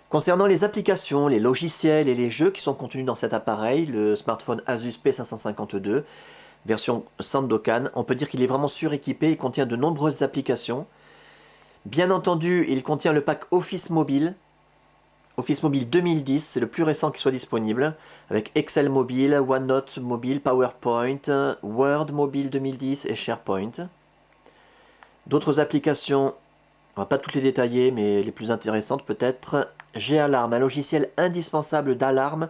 Concernant les applications, les logiciels et les jeux qui sont contenus dans cet appareil, le smartphone Asus P552, version Sandokan, on peut dire qu'il est vraiment suréquipé, il contient de nombreuses applications. Bien entendu, il contient le pack Office Mobile 2010, c'est le plus récent qui soit disponible, avec Excel Mobile, OneNote Mobile, PowerPoint, Word Mobile 2010 et SharePoint. D'autres applications, on va pas toutes les détailler, mais les plus intéressantes peut-être. G-Alarm, un logiciel indispensable d'alarme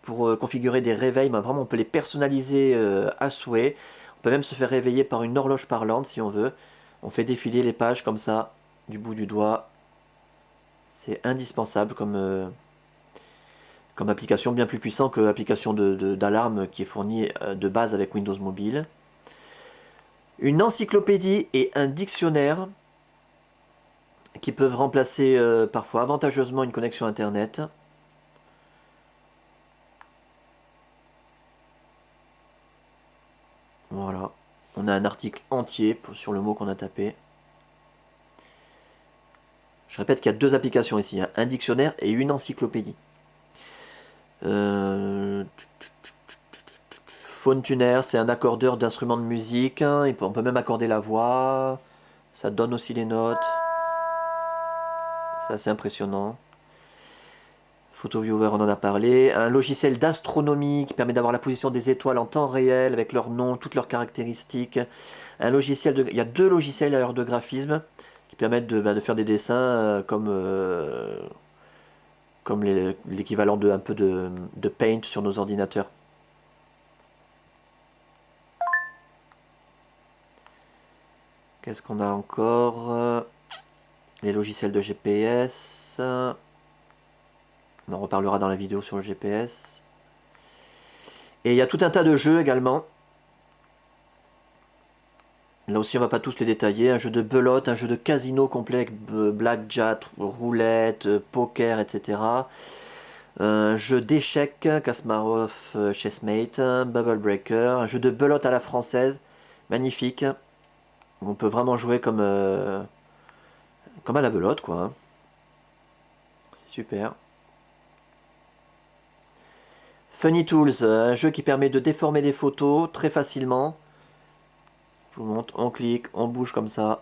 pour configurer des réveils. Mais vraiment, on peut les personnaliser à souhait. On peut même se faire réveiller par une horloge parlante si on veut. On fait défiler les pages comme ça, du bout du doigt. C'est indispensable comme application, bien plus puissant que l'application d'alarme qui est fournie de base avec Windows Mobile. Une encyclopédie et un dictionnaire qui peuvent remplacer parfois avantageusement une connexion internet. Voilà, on a un article entier sur le mot qu'on a tapé. Je répète qu'il y a deux applications ici, hein, un dictionnaire et une encyclopédie. Phone Tuner, c'est un accordeur d'instruments de musique, hein, on peut même accorder la voix, ça donne aussi les notes. C'est assez impressionnant. Photo Viewer, on en a parlé. Un logiciel d'astronomie qui permet d'avoir la position des étoiles en temps réel avec leur nom, toutes leurs caractéristiques. Il y a deux logiciels d'ailleurs de graphisme qui permettent de faire des dessins comme l'équivalent un peu de Paint sur nos ordinateurs. Qu'est-ce qu'on a encore? Les logiciels de GPS. On en reparlera dans la vidéo sur le GPS. Et il y a tout un tas de jeux également. Là aussi, on va pas tous les détailler. Un jeu de belote, un jeu de casino complet avec blackjack, roulette, poker, etc. Un jeu d'échecs, Kasparov Chessmate, Bubble Breaker. Un jeu de belote à la française, magnifique. On peut vraiment jouer comme à la belote, quoi. C'est super. Funny Tools, un jeu qui permet de déformer des photos très facilement. Je vous montre, on clique, on bouge comme ça.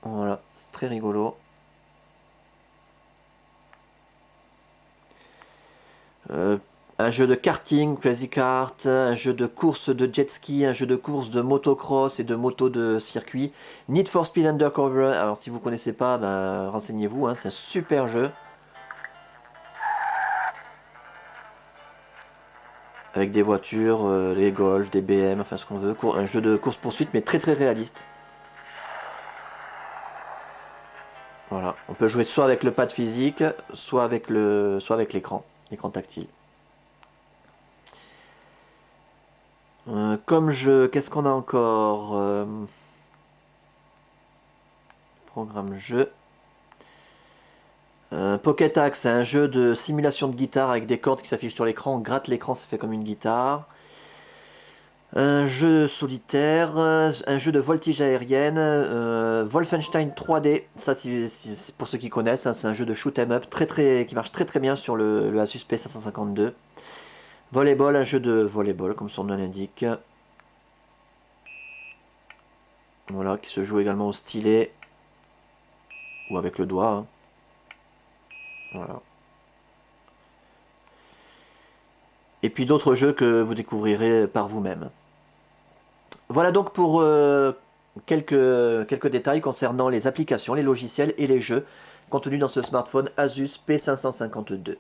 Voilà, c'est très rigolo. Un jeu de karting, Crazy Kart, un jeu de course de jet ski, un jeu de course de motocross et de moto de circuit. Need for Speed Undercover, alors si vous ne connaissez pas, ben, renseignez-vous, hein, c'est un super jeu. Avec des voitures, les Golf, des BM, enfin ce qu'on veut. Un jeu de course-poursuite mais très très réaliste. Voilà, on peut jouer soit avec le pad physique, soit avec l'écran tactile. Comme jeu, qu'est-ce qu'on a encore? Programme jeu. Pocket Axe, c'est un jeu de simulation de guitare avec des cordes qui s'affichent sur l'écran. On gratte l'écran, ça fait comme une guitare. Un jeu solitaire, un jeu de voltige aérienne, Wolfenstein 3D, ça c'est pour ceux qui connaissent, hein, c'est un jeu de shoot 'em up qui marche très très bien sur le Asus P552. Volleyball, un jeu de volleyball comme son nom l'indique. Voilà, qui se joue également au stylet ou avec le doigt. Hein. Voilà. Et puis d'autres jeux que vous découvrirez par vous-même. Voilà donc pour quelques détails concernant les applications, les logiciels et les jeux contenus dans ce smartphone Asus P552.